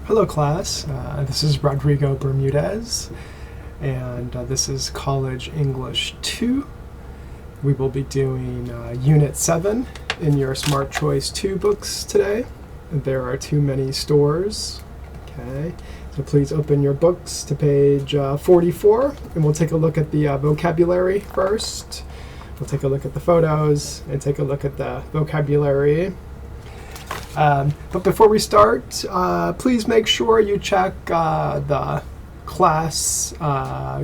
Hello class, this is Rodrigo Bermudez, and this is College English 2. We will be doing Unit 7 in your Smart Choice 2 books today. There are too many stores. Okay, so please open your books to page 44, and we'll take a look at the vocabulary first. We'll take a look at the photos and take a look at the vocabulary. But before we start, please make sure you check the class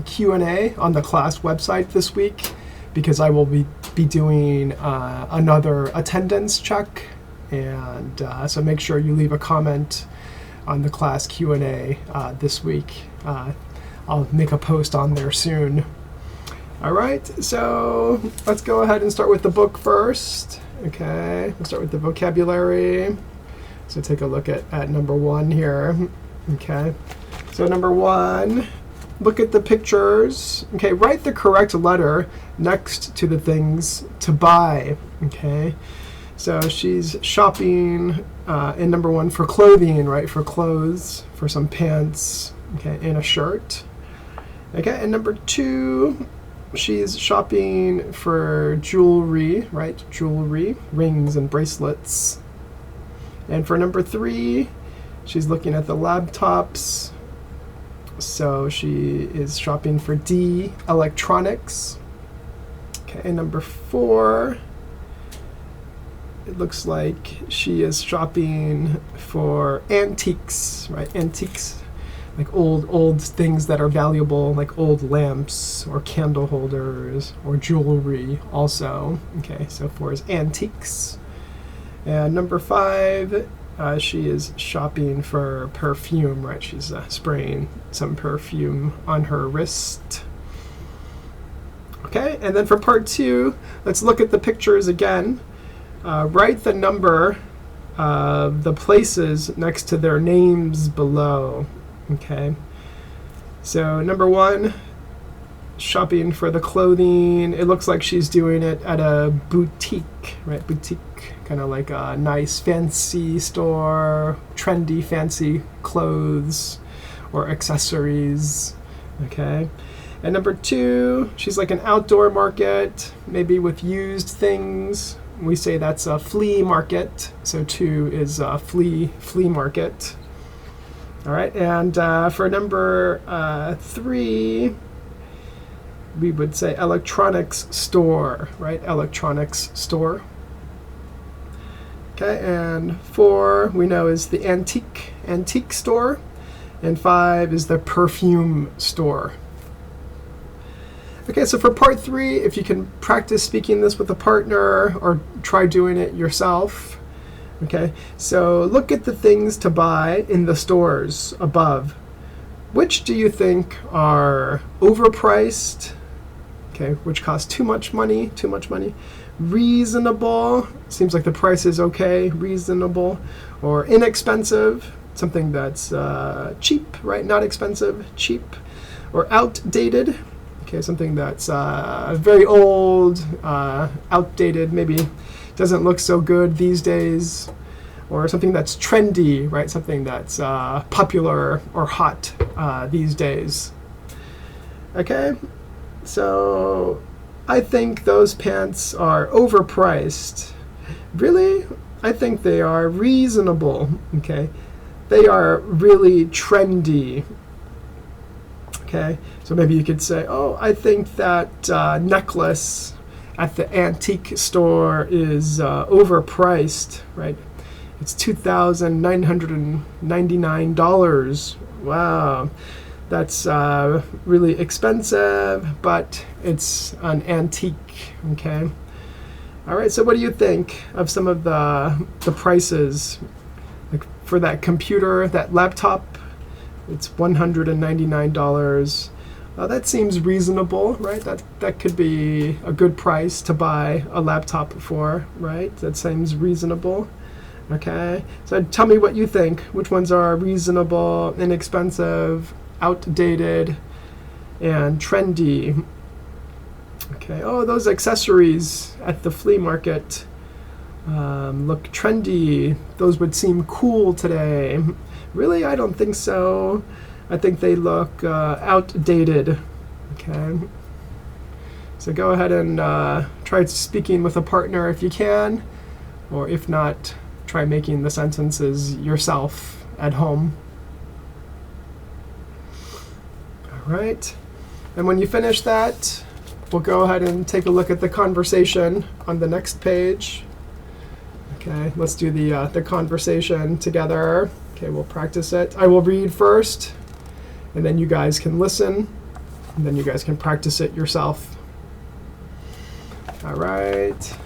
Q&A on the class website this week, because I will be doing another attendance check, and so make sure you leave a comment on the class Q&A this week. I'll make a post on there soon. All right, so let's go ahead and start with the book first. Okay, we'll start with the vocabulary. So take a look at number 1 here. Okay, so number 1, look at the pictures. Okay, write the correct letter next to the things to buy. Okay, so she's shopping in number 1 for clothing, right? For clothes, for some pants, okay, and a shirt. Okay, and number 2, she's shopping for jewelry, right? Jewelry, rings and bracelets. And for number 3, she's looking at the laptops. So she is shopping for D, electronics. Okay, and number 4, it looks like she is shopping for antiques, right? Antiques. Like old things that are valuable, like old lamps or candle holders or jewelry also. Okay, so 4 is antiques. And number 5, she is shopping for perfume, right? She's spraying some perfume on her wrist. Okay, and then for part 2, let's look at the pictures again. Write the number of the places next to their names below. Okay, so number 1, shopping for the clothing. It looks like she's doing it at a boutique, right? Boutique, kind of like a nice fancy store, trendy fancy clothes or accessories. Okay, and number 2, she's like an outdoor market, maybe with used things. We say that's a flea market, so 2 is a flea market. All right, and for number 3, we would say electronics store, right? Electronics store. Okay, and 4 we know is the antique store, and 5 is the perfume store. Okay, so for part 3, if you can practice speaking this with a partner or try doing it yourself. Okay, so look at the things to buy in the stores above. Which do you think are overpriced? Okay, which cost too much money? Reasonable, seems like the price is okay, reasonable. Or inexpensive, something that's cheap, right? Not expensive, cheap. Or outdated, okay, something that's very old, outdated, maybe doesn't look so good these days. Or something that's trendy, right? Something that's popular or hot these days. Okay, so I think those pants are overpriced. Really? I think they are reasonable. Okay, they are really trendy. Okay, so maybe you could say, oh, I think that necklace at the antique store is overpriced, right? It's $2,999. Wow, that's really expensive, but it's an antique. Okay. All right. So what do you think of some of the prices? Like for that computer, that laptop, it's $199. That seems reasonable, right? That could be a good price to buy a laptop for, right? That seems reasonable. Okay, so tell me what you think. Which ones are reasonable, inexpensive, outdated, and trendy? Okay, oh, those accessories at the flea market look trendy. Those would seem cool today. Really? I don't think so. I think they look outdated. Okay. So go ahead and try speaking with a partner if you can, or if not, try making the sentences yourself at home. All right. And when you finish that, we'll go ahead and take a look at the conversation on the next page. Okay, let's do the conversation together. Okay, we'll practice it. I will read first, and then you guys can listen, and then you guys can practice it yourself. All right.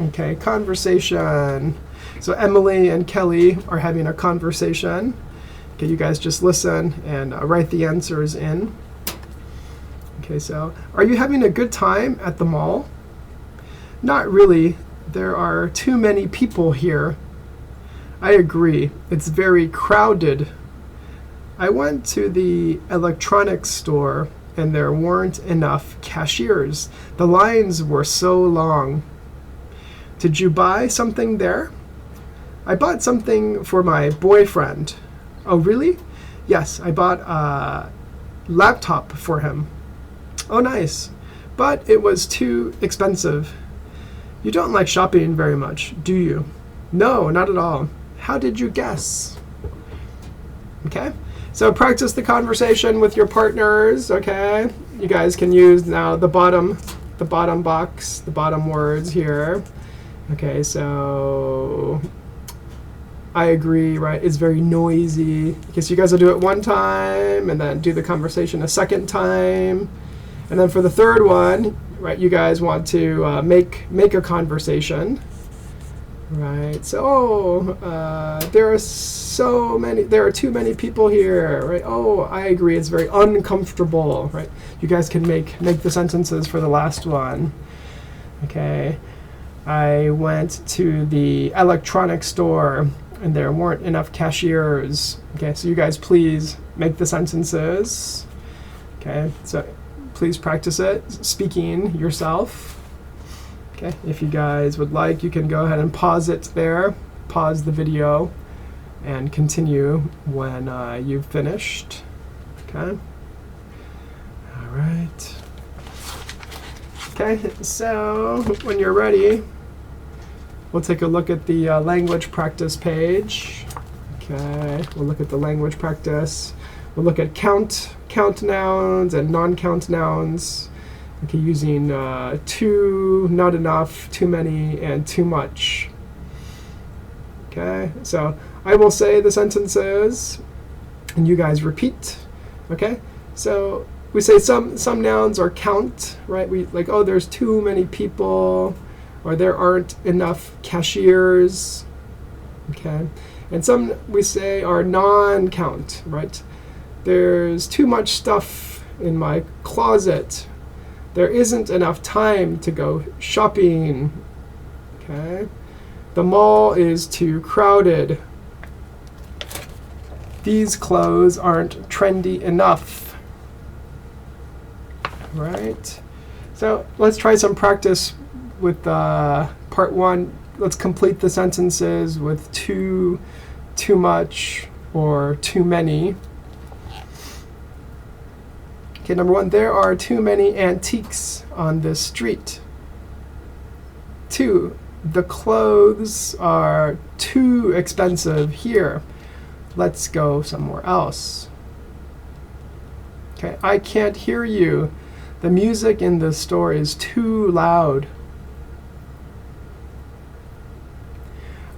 Okay, conversation. So Emily and Kelly are having a conversation. Okay, you guys just listen and write the answers in. Okay, so are you having a good time at the mall? Not really. There are too many people here. I agree. It's very crowded. I went to the electronics store and there weren't enough cashiers. The lines were so long. Did you buy something there? I bought something for my boyfriend. Oh, really? Yes, I bought a laptop for him. Oh, nice. But it was too expensive. You don't like shopping very much, do you? No, not at all. How did you guess? Okay, so practice the conversation with your partners, okay? You guys can use now the bottom box, the bottom words here. Okay, so I agree, right? It's very noisy. Okay, so you guys will do it one time and then do the conversation a second time. And then for the third one, right, you guys want to make a conversation, right? So, there are too many people here, right? Oh, I agree, it's very uncomfortable, right? You guys can make the sentences for the last one. Okay, I went to the electronics store and there weren't enough cashiers. Okay, so you guys please make the sentences. Okay, so please practice it, speaking yourself. Okay, if you guys would like, you can go ahead and pause it there, pause the video, and continue when you've finished. Okay. All right. Okay, so when you're ready, we'll take a look at the language practice page. Okay, we'll look at the language practice. We'll look at count nouns and non-count nouns. Okay, using too, not enough, too many, and too much. Okay, so I will say the sentences, and you guys repeat. Okay, so we say some nouns are count, right? We like, oh, there's too many people, or there aren't enough cashiers. Okay, and some we say are non-count, right? There's too much stuff in my closet. There isn't enough time to go shopping. Okay. The mall is too crowded. These clothes aren't trendy enough. Right? So let's try some practice with part one. Let's complete the sentences with too much, or too many. Okay, number one, there are too many antiques on this street. 2, the clothes are too expensive here. Let's go somewhere else. Okay, I can't hear you. The music in the store is too loud.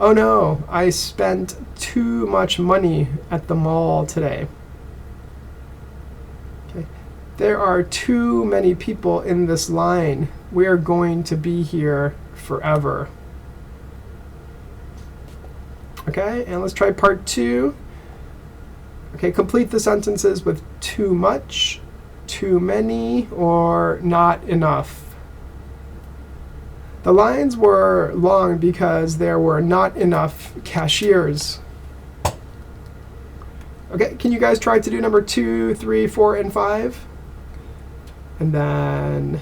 Oh no, I spent too much money at the mall today. There are too many people in this line. We are going to be here forever. Okay, and let's try part 2. Okay, complete the sentences with too much, too many, or not enough. The lines were long because there were not enough cashiers. Okay, can you guys try to do number 2, 3, 4, and 5? And then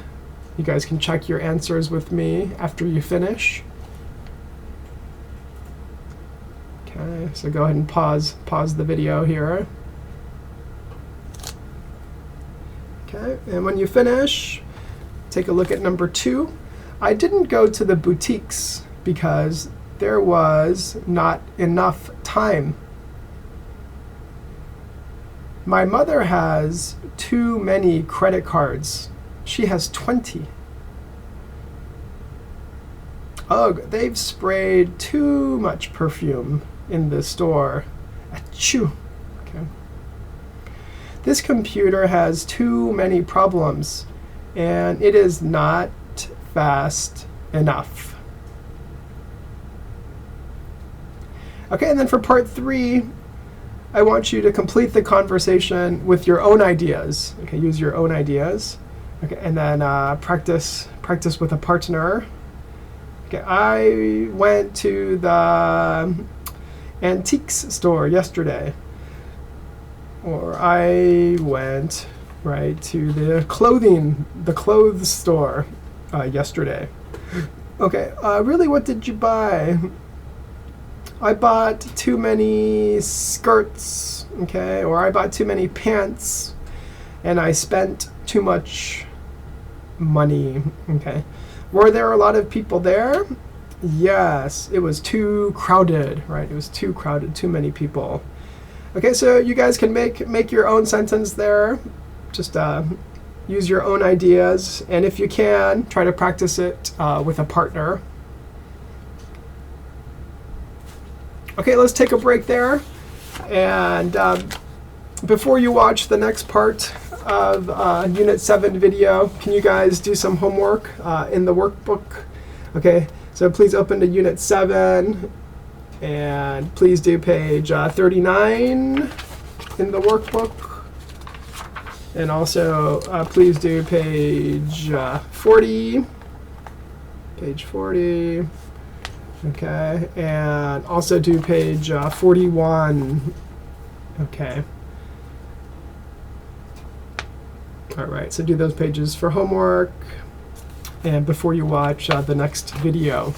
you guys can check your answers with me after you finish. Okay. Okay, so go ahead and pause the video here. Okay, and when you finish, take a look at number 2. I didn't go to the boutiques because there was not enough time. My mother has too many credit cards. She has 20. Ugh, they've sprayed too much perfume in the store. Achoo. Okay. This computer has too many problems, and it is not fast enough. Okay, and then for part 3, I want you to complete the conversation with your own ideas. Okay, use your own ideas. Okay, and then practice with a partner. Okay, I went to the antiques store yesterday. Or I went to the clothes store yesterday. Okay, really, what did you buy? I bought too many skirts, okay, or I bought too many pants, and I spent too much money, okay. Were there a lot of people there? Yes, it was too crowded, right? It was too crowded, too many people. Okay, so you guys can make your own sentence there. Just use your own ideas, and if you can, try to practice it with a partner. Okay, let's take a break there. And before you watch the next part of Unit 7 video, can you guys do some homework in the workbook? Okay, so please open to Unit 7, and please do page 39 in the workbook. And also, please do page 40. Page 40. Okay, and also do page 41. Okay. All right, so do those pages for homework and before you watch the next video.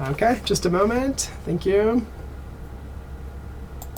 Okay, just a moment. Thank you.